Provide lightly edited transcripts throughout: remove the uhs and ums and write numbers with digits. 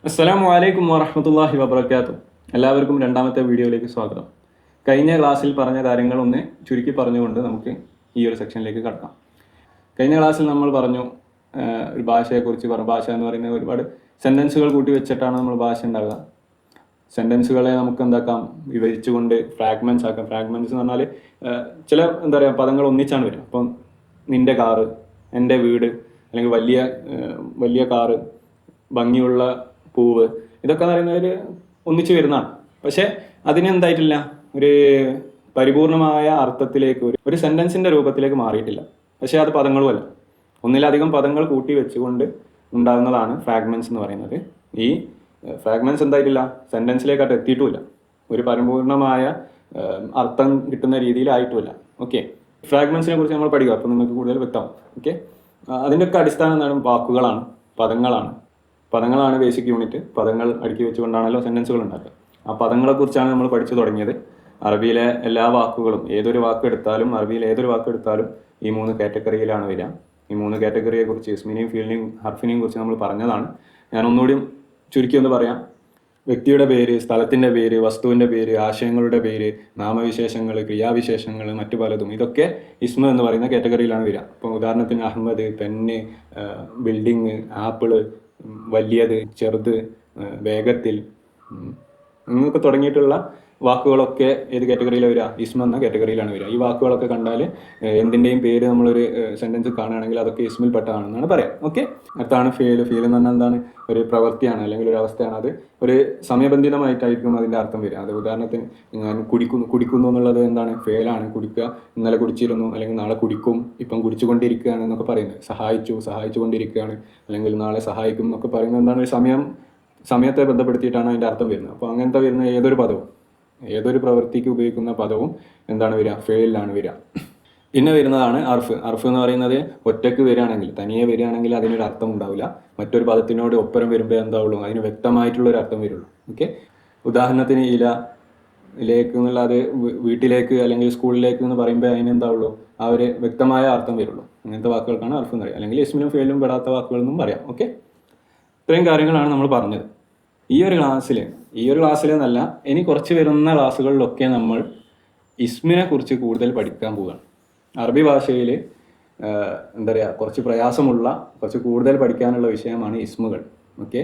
അസ്സലാമു അലൈക്കും വറഹ്മത്തുള്ളാഹി വബറകാതുഹു. എല്ലാവർക്കും രണ്ടാമത്തെ വീഡിയോയിലേക്ക് സ്വാഗതം. കഴിഞ്ഞ ക്ലാസ്സിൽ പറഞ്ഞ കാര്യങ്ങൾ ഒന്ന് ചുരുക്കി പറഞ്ഞുകൊണ്ട് നമുക്ക് ഈ ഒരു സെക്ഷനിലേക്ക് കടക്കാം. കഴിഞ്ഞ ക്ലാസ്സിൽ നമ്മൾ പറഞ്ഞു ഒരു ഭാഷയെക്കുറിച്ച് പറഞ്ഞു. ഭാഷ എന്ന് പറയുന്നത് ഒരുപാട് സെൻറ്റൻസുകൾ കൂട്ടി വെച്ചിട്ടാണ് നമ്മൾ ഭാഷ ഉണ്ടാവുക. സെൻറ്റൻസുകളെ നമുക്ക് എന്താക്കാം, വിവരിച്ചുകൊണ്ട് ഫ്രാഗ്മെൻറ്റ്സ് ആക്കാം. ഫ്രാഗ്മെൻറ്റ്സ് എന്ന് പറഞ്ഞാൽ ചില എന്താ പറയുക പദങ്ങൾ ഒന്നിച്ചാണ് വരും. അപ്പം നിൻ്റെ കാറ്, എൻ്റെ വീട്, അല്ലെങ്കിൽ വലിയ കാറ്, ഭംഗിയുള്ള പൂവ്, ഇതൊക്കെ എന്ന് പറയുന്നത് ഒരു ഒന്നിച്ചു വരുന്നതാണ്. പക്ഷേ അതിനെന്തായിട്ടില്ല, ഒരു പരിപൂർണമായ അർത്ഥത്തിലേക്ക് ഒരു സെൻറ്റൻസിൻ്റെ രൂപത്തിലേക്ക് മാറിയിട്ടില്ല. പക്ഷേ അത് പദങ്ങളുമല്ല, ഒന്നിലധികം പദങ്ങൾ കൂട്ടി വെച്ചുകൊണ്ട് ഉണ്ടാകുന്നതാണ് ഫ്രാഗ്മെൻറ്റ്സ് എന്ന് പറയുന്നത്. ഈ ഫ്രാഗ്മെൻറ്റ്സ് എന്തായിട്ടില്ല, സെൻറ്റൻസിലേക്കായിട്ട് എത്തിയിട്ടുമില്ല, ഒരു പരിപൂർണമായ അർത്ഥം കിട്ടുന്ന രീതിയിലായിട്ടുമില്ല. ഓക്കെ, ഫ്രാഗ്മെൻറ്റ്സിനെ കുറിച്ച് നമ്മൾ പഠിക്കുക, അപ്പോൾ നിങ്ങൾക്ക് കൂടുതൽ വ്യക്തമാവും. ഓക്കെ, അതിൻ്റെയൊക്കെ അടിസ്ഥാനം എന്താണ്? വാക്കുകളാണ്, പദങ്ങളാണ് ബേസിക് യൂണിറ്റ്. പദങ്ങൾ അടുക്കി വെച്ചുകൊണ്ടാണല്ലോ സെൻറ്റൻസുകൾ ഉണ്ടാക്കുക. ആ പദങ്ങളെക്കുറിച്ചാണ് നമ്മൾ പഠിച്ചു തുടങ്ങിയത്. അറബിയിലെ എല്ലാ വാക്കുകളും, അറബിയിലെ ഏതൊരു വാക്ക് എടുത്താലും ഈ 3 കാറ്റഗറിയിലാണ് വരിക. ഈ 3 കാറ്റഗറിയെക്കുറിച്ച്, ഇസ്മിനെയും ഫീലിനെയും ഹർഫിനെയും കുറിച്ച് നമ്മൾ പറഞ്ഞതാണ്. ഞാൻ ഒന്നുകൂടി ചുരുക്കി ഒന്ന് പറയാം. വ്യക്തിയുടെ പേര്, സ്ഥലത്തിൻ്റെ പേര്, വസ്തുവിൻ്റെ പേര്, ആശയങ്ങളുടെ പേര്, നാമവിശേഷങ്ങൾ, ക്രിയാവിശേഷങ്ങൾ, മറ്റു പലതും, ഇതൊക്കെ ഇസ്മ എന്ന് പറയുന്ന കാറ്റഗറിയിലാണ് വരിക. ഇപ്പോൾ ഉദാഹരണത്തിന് അഹമ്മദ്, പെന്ന്, ബിൽഡിങ്, ആപ്പിള്, വലിയത്, ചെറുത്, വേഗത്തിൽ, എന്നൊക്കെ തുടങ്ങിയിട്ടുള്ള വാക്കുകളൊക്കെ ഏത് കാറ്റഗറിയിലാണ് വരിക? ഇസ്മ എന്ന കാറ്റഗറിയിലാണ് വരിക. ഈ വാക്കുകളൊക്കെ കണ്ടാൽ എന്തിൻ്റെയും പേര് നമ്മളൊരു സെൻറ്റൻസ് കാണുകയാണെങ്കിൽ അതൊക്കെ ഇസ്മിൽ പെട്ടതാണെന്നാണ് പറയാം. ഓക്കെ, അടുത്താണ് ഫീൽ എന്ന് പറഞ്ഞാൽ എന്താണ്? ഒരു പ്രവൃത്തിയാണ്, അല്ലെങ്കിൽ ഒരു അവസ്ഥയാണ്. അത് ഒരു സമയബന്ധിതമായിട്ടായിരിക്കും അതിൻ്റെ അർത്ഥം വരിക. അത് ഉദാഹരണത്തിന് ഞാൻ കുടിക്കുന്നു എന്നുള്ളത് എന്താണ്? ഫേലാണ്. കുടിക്കുക, ഇന്നലെ കുടിച്ചിരുന്നു, അല്ലെങ്കിൽ നാളെ കുടിക്കും, ഇപ്പം കുടിച്ചുകൊണ്ടിരിക്കുകയാണ് എന്നൊക്കെ പറയുന്നത്. സഹായിച്ചുകൊണ്ടിരിക്കുകയാണ്, അല്ലെങ്കിൽ നാളെ സഹായിക്കും എന്നൊക്കെ പറയുന്നത് എന്താണ്? ഒരു സമയത്തെ ബന്ധപ്പെടുത്തിയിട്ടാണ് അതിൻ്റെ അർത്ഥം വരുന്നത്. അപ്പോൾ അങ്ങനത്തെ വരുന്ന ഏതൊരു പ്രവൃത്തിക്ക് ഉപയോഗിക്കുന്ന പദവും എന്താണ് വരിക? ഫേലിലാണ് വരിക. പിന്നെ വരുന്നതാണ് അർഫ് എന്ന് പറയുന്നത് ഒറ്റയ്ക്ക് വരികയാണെങ്കിൽ, തനിയെ വരികയാണെങ്കിൽ അതിനൊരു അർത്ഥം ഉണ്ടാവില്ല. മറ്റൊരു പദത്തിനോട് ഒപ്പരം വരുമ്പോൾ എന്താവുള്ളൂ? അതിന് വ്യക്തമായിട്ടുള്ളൊരു അർത്ഥം വരുള്ളൂ. ഓക്കെ, ഉദാഹരണത്തിന് ഇലേക്ക് എന്നുള്ള, അത് വീട്ടിലേക്ക് അല്ലെങ്കിൽ സ്കൂളിലേക്ക് എന്ന് പറയുമ്പോൾ അതിന് എന്താവുള്ളൂ? ആ ഒരു വ്യക്തമായ അർത്ഥം വരുള്ളൂ. അങ്ങനത്തെ വാക്കുകൾക്കാണ് അർഫ് എന്ന് പറയുക. അല്ലെങ്കിൽ ഇസ്മിലും ഫേലിലും പെടാത്ത വാക്കുകളെന്നും പറയാം. ഓക്കെ, ഇത്രയും കാര്യങ്ങളാണ് നമ്മൾ പറഞ്ഞത്. ഈ ഒരു ക്ലാസ്സിൽ എന്നല്ല, ഇനി കുറച്ച് വരുന്ന ക്ലാസ്സുകളിലൊക്കെ നമ്മൾ ഇസ്മിനെ കുറിച്ച് കൂടുതൽ പഠിക്കാൻ പോവുകയാണ്. അറബി ഭാഷയിൽ എന്താ പറയുക, കുറച്ച് പ്രയാസമുള്ള, കുറച്ച് കൂടുതൽ പഠിക്കാനുള്ള വിഷയമാണ് ഇസ്മുകൾ. ഓക്കെ,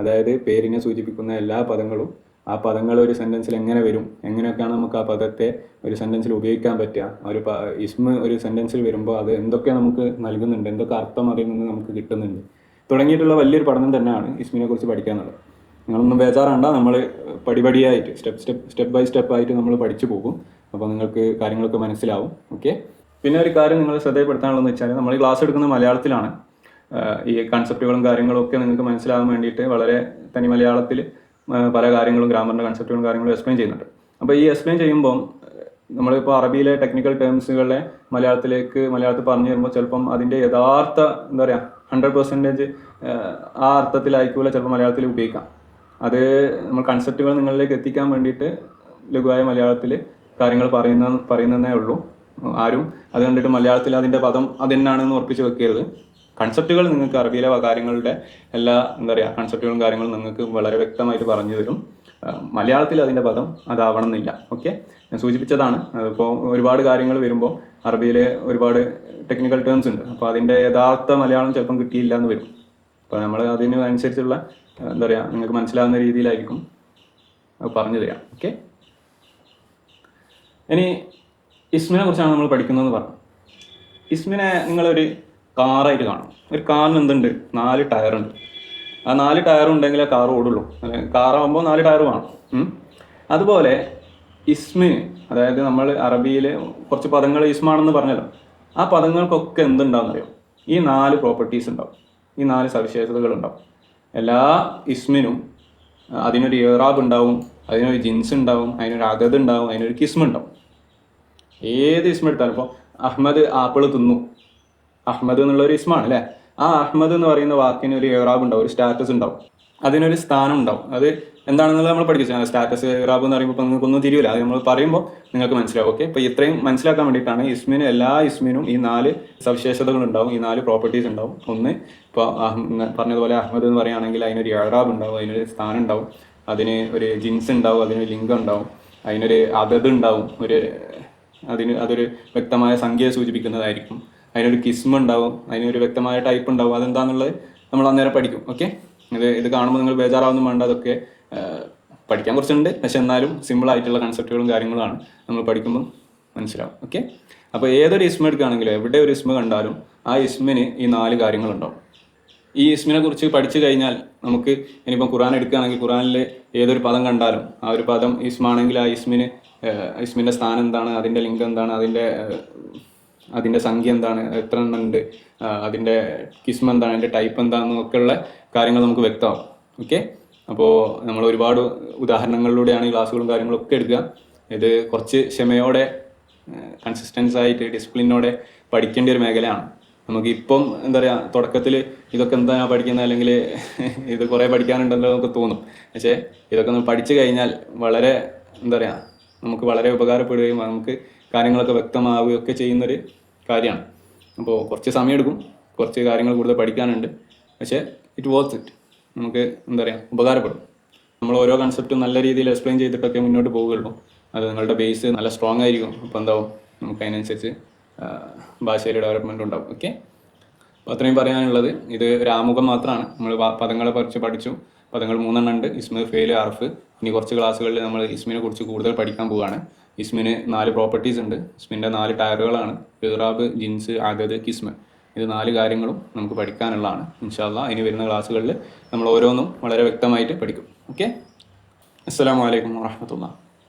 അതായത് പേരിനെ സൂചിപ്പിക്കുന്ന എല്ലാ പദങ്ങളും, ആ പദങ്ങൾ ഒരു സെൻറ്റൻസിൽ എങ്ങനെ വരും, എങ്ങനെയൊക്കെയാണ് നമുക്ക് ആ പദത്തെ ഒരു സെൻറ്റൻസിൽ ഉപയോഗിക്കാൻ പറ്റുക, ഇസ്മ ഒരു സെൻറ്റൻസിൽ വരുമ്പോൾ അത് എന്തൊക്കെ നമുക്ക് നൽകുന്നുണ്ട്, എന്തൊക്കെ അർത്ഥം അതിൽ നിന്ന് നമുക്ക് കിട്ടുന്നുണ്ട് തുടങ്ങിയിട്ടുള്ള വലിയൊരു പഠനം തന്നെയാണ് ഇസ്മിനെ കുറിച്ച് പഠിക്കാനുള്ളത്. നിങ്ങളൊന്നും ബേജാറാണ്ട, നമ്മൾ പടിപടിയായിട്ട് സ്റ്റെപ്പ് ബൈ സ്റ്റെപ്പ് ആയിട്ട് നമ്മൾ പഠിച്ചു പോകും. അപ്പോൾ നിങ്ങൾക്ക് കാര്യങ്ങളൊക്കെ മനസ്സിലാവും. ഓക്കെ, പിന്നെ ഒരു കാര്യം നിങ്ങൾ ശ്രദ്ധപ്പെടുത്താനുള്ളതെന്ന് വെച്ചാൽ, നമ്മൾ ഈ ക്ലാസ് എടുക്കുന്ന മലയാളത്തിലാണ്. ഈ കൺസെപ്റ്റുകളും കാര്യങ്ങളും ഒക്കെ നിങ്ങൾക്ക് മനസ്സിലാകാൻ വേണ്ടിയിട്ട് വളരെ തനി മലയാളത്തിൽ പല കാര്യങ്ങളും, ഗ്രാമറിൻ്റെ കൺസെപ്റ്റുകളും കാര്യങ്ങളും എക്സ്പ്ലെയിൻ ചെയ്യുന്നുണ്ട്. അപ്പോൾ ഈ എക്സ്പ്ലെയിൻ ചെയ്യുമ്പം നമ്മളിപ്പോൾ അറബിയിലെ ടെക്നിക്കൽ ടേംസുകളെ മലയാളത്തിൽ പറഞ്ഞു തരുമ്പോൾ ചിലപ്പം അതിൻ്റെ യഥാർത്ഥ എന്താ പറയുക 100% ആ അർത്ഥത്തിലായിരിക്കില്ല ചിലപ്പോൾ മലയാളത്തിൽ ഉപയോഗിക്കാം. അത് നമ്മൾ കൺസെപ്റ്റുകൾ നിങ്ങളിലേക്ക് എത്തിക്കാൻ വേണ്ടിയിട്ട് ലഘുവായ മലയാളത്തിൽ കാര്യങ്ങൾ പറയുന്നതേ ഉള്ളൂ. ആരും അത് കണ്ടിട്ട് മലയാളത്തിൽ അതിൻ്റെ പദം അതെന്നാണെന്ന് ഉറപ്പിച്ച് വെക്കരുത്. കൺസെപ്റ്റുകൾ നിങ്ങൾക്ക് അറബിയിലെ കാര്യങ്ങളുടെ എല്ലാ എന്താ പറയുക കൺസെപ്റ്റുകളും കാര്യങ്ങളും നിങ്ങൾക്ക് വളരെ വ്യക്തമായിട്ട് പറഞ്ഞു തരും. മലയാളത്തിൽ അതിൻ്റെ പദം അതാവണം എന്നില്ല. ഓക്കെ, ഞാൻ സൂചിപ്പിച്ചതാണ്. ഇപ്പോൾ ഒരുപാട് കാര്യങ്ങൾ വരുമ്പോൾ അറബിയിൽ ഒരുപാട് ടെക്നിക്കൽ ടേംസ് ഉണ്ട്. അപ്പോൾ അതിൻ്റെ യഥാർത്ഥ മലയാളം ചിലപ്പം കിട്ടിയില്ല എന്ന് വരും. അപ്പോൾ നമ്മൾ അതിനനുസരിച്ചുള്ള എന്താ പറയുക നിങ്ങൾക്ക് മനസ്സിലാവുന്ന രീതിയിലായിരിക്കും പറഞ്ഞു തരാം. ഓക്കെ, ഇനി ഇസ്മിനെ കുറിച്ചാണ് നമ്മൾ പഠിക്കുന്നതെന്ന് പറഞ്ഞു. ഇസ്മിനെ നിങ്ങളൊരു കാറായിട്ട് കാണും. ഒരു കാറിന് എന്തുണ്ട്? 4 ടയറുണ്ട്. ആ 4 ടയർ ഉണ്ടെങ്കിലേ കാർ ഓടുള്ളൂ. കാറാകുമ്പോൾ 4 ടയർ വേണം. അതുപോലെ ഇസ്മിന്, അതായത് നമ്മൾ അറബിയിൽ കുറച്ച് പദങ്ങൾ ഇസ്മാണെന്ന് പറഞ്ഞല്ലോ, ആ പദങ്ങൾക്കൊക്കെ എന്തുണ്ടാവുന്നറിയോ? ഈ 4 പ്രോപ്പർട്ടീസ് ഉണ്ടാവും, ഈ 4 സവിശേഷതകൾ ഉണ്ടാവും. എല്ലാ ഇസ്മിനും അതിനൊരു ഇറാബ് ഉണ്ടാവും, അതിനൊരു ജിൻസ് ഉണ്ടാവും, അതിനൊരു അദദ് ഉണ്ടാവും, അതിനൊരു കിസ്മ ഉണ്ടാവും. ഏത് ഇസ്മ എടുത്താലും, ഇപ്പോൾ അഹ്മദ് ആപ്പിൾ തിന്നു, അഹ്മദ് എന്നുള്ളൊരു ഇസ്മാണ് അല്ലേ. ആ അഹ്മദ് എന്ന് പറയുന്ന വാക്കിന് ഒരു ഇറാബ് ഉണ്ടാവും, ഒരു സ്റ്റാറ്റസ് ഉണ്ടാവും, അതിനൊരു സ്ഥാനം ഉണ്ടാവും. അത് എന്താണെന്നുള്ളത് നമ്മൾ പഠിക്കും. സ്റ്റാറ്റസ് ഇറാബ് എന്ന് പറയുമ്പോൾ നിങ്ങൾക്കൊന്നും തിരിയില്ല, അത് നമ്മൾ പറയുമ്പോൾ നിങ്ങൾക്ക് മനസ്സിലാവും. ഓക്കെ, ഇപ്പോൾ ഇത്രയും മനസ്സിലാക്കാൻ വേണ്ടിയിട്ടാണ് എല്ലാ ഇസ്മിനും ഈ 4 സവിശേഷതകൾ ഉണ്ടാവും, ഈ 4 പ്രോപ്പർട്ടീസ് ഉണ്ടാവും. ഒന്ന് ഇപ്പോൾ പറഞ്ഞതുപോലെ അഹമ്മദ് എന്ന് പറയുകയാണെങ്കിൽ അതിനൊരു ഇഅ്റാബ് ഉണ്ടാവും, അതിനൊരു സ്ഥാനം ഉണ്ടാവും, അതിന് ഒരു ജിൻസ് ഉണ്ടാവും, അതിനൊരു ലിംഗം ഉണ്ടാവും, അതിനൊരു അതത് ഉണ്ടാവും, അതൊരു വ്യക്തമായ സംഖ്യയെ സൂചിപ്പിക്കുന്നതായിരിക്കും, അതിനൊരു കിസ്മ ഉണ്ടാവും, അതിനൊരു വ്യക്തമായ ടൈപ്പ് ഉണ്ടാവും. അതെന്താണെന്നുള്ളത് നമ്മൾ അന്നേരം പഠിക്കും. ഓക്കെ, ഇത് കാണുമ്പോൾ നിങ്ങൾ ബേജാറാവൊന്നും വേണ്ട. അതൊക്കെ പഠിക്കാൻ കുറച്ചുണ്ട്, പക്ഷെ എന്നാലും സിമ്പിളായിട്ടുള്ള കൺസെപ്റ്റുകളും കാര്യങ്ങളുമാണ് നമ്മൾ പഠിക്കുമ്പോൾ മനസ്സിലാവും. ഓക്കെ, അപ്പോൾ ഏതൊരു ഇസ്മ എടുക്കുകയാണെങ്കിലും എവിടെ ഒരു ഇസ്മ കണ്ടാലും ആ ഇസ്മിന് ഈ 4 കാര്യങ്ങളുണ്ടാവും. ഈ ഇസ്മിനെ കുറിച്ച് പഠിച്ചു കഴിഞ്ഞാൽ നമുക്ക് ഇനിയിപ്പം ഖുർആൻ എടുക്കുകയാണെങ്കിൽ ഖുർആനിൽ ഏതൊരു പദം കണ്ടാലും ആ ഒരു പദം ഇസ്മാണെങ്കിൽ ആ ഇസ്മിൻ്റെ സ്ഥാനം എന്താണ്, അതിൻ്റെ ലിംഗം എന്താണ്, അതിൻ്റെ സംഖ്യ എന്താണ്, എത്ര എണ്ണം ഉണ്ട്, അതിൻ്റെ കിസ്മ എന്താണ്, അതിൻ്റെ ടൈപ്പ് എന്താണെന്നൊക്കെയുള്ള കാര്യങ്ങൾ നമുക്ക് വ്യക്തമാവും. ഓക്കെ, അപ്പോൾ നമ്മൾ ഒരുപാട് ഉദാഹരണങ്ങളിലൂടെയാണ് ഈ ക്ലാസ്സുകളും കാര്യങ്ങളൊക്കെ എടുക്കുക. ഇത് കുറച്ച് ക്ഷമയോടെ കൺസിസ്റ്റൻസ് ആയിട്ട് ഡിസിപ്ലിനോടെ പഠിക്കേണ്ട ഒരു മേഖലയാണ്. നമുക്ക് ഇപ്പം എന്താ പറയുക, തുടക്കത്തിൽ ഇതൊക്കെ എന്താ പഠിക്കുന്നത്, അല്ലെങ്കിൽ ഇത് കുറേ പഠിക്കാനുണ്ടല്ലോ എന്നൊക്കെ തോന്നും. പക്ഷേ ഇതൊക്കെ ഒന്ന് പഠിച്ചു കഴിഞ്ഞാൽ വളരെ എന്താ പറയുക, നമുക്ക് വളരെ ഉപകാരപ്പെടുകയും നമുക്ക് കാര്യങ്ങളൊക്കെ വ്യക്തമാവുകയൊക്കെ ചെയ്യുന്നൊരു കാര്യമാണ്. അപ്പോൾ കുറച്ച് സമയമെടുക്കും, കുറച്ച് കാര്യങ്ങൾ കൂടുതൽ പഠിക്കാനുണ്ട്, പക്ഷേ ഇറ്റ് വർത്ത് ഇറ്റ്. നമുക്ക് എന്താ പറയുക, ഉപകാരപ്പെടും. നമ്മൾ ഓരോ കൺസെപ്റ്റും നല്ല രീതിയിൽ എക്സ്പ്ലെയിൻ ചെയ്തിട്ടൊക്കെ മുന്നോട്ട് പോവുകയുള്ളൂ. അത് നിങ്ങളുടെ ബേസ് നല്ല സ്ട്രോങ് ആയിരിക്കും. അപ്പോൾ എന്താവും, നമുക്ക് അതിനനുസരിച്ച് ഭാഷയിൽ ഡെവലപ്മെൻറ്റ് ഉണ്ടാവും. ഓക്കെ, അപ്പോൾ അത്രയും പറയാനുള്ളത്. ഇത് ഒരു ആമുഖം മാത്രമാണ്. നമ്മൾ പദങ്ങളെ കുറിച്ച് പഠിച്ചു. പദങ്ങൾ 3 എണ്ണം ഉണ്ട്: ഇസ്മ്, ഫെയില്, ഹർഫ്. ഇനി കുറച്ച് ക്ലാസ്സുകളിൽ നമ്മൾ ഇസ്മിനെ കുറിച്ച് കൂടുതൽ പഠിക്കാൻ പോവുകയാണ്. ഇസ്മിന് 4 പ്രോപ്പർട്ടീസ് ഉണ്ട്. ഇസ്മിൻ്റെ 4 ടയറുകളാണ്: ഇറാബ്, ജിൻസ്, അദദ്, കിസ്മ്. ഇത് 4 കാര്യങ്ങളും നമുക്ക് പഠിക്കാനുള്ളതാണ്. ഇൻഷാ അല്ലാഹ് ഇനി വരുന്ന ക്ലാസ്സുകളിൽ നമ്മൾ ഓരോന്നും വളരെ വ്യക്തമായിട്ട് പഠിക്കും. ഓക്കെ, അസ്സലാമു അലൈക്കും വറഹ്മത്തുള്ളാഹി.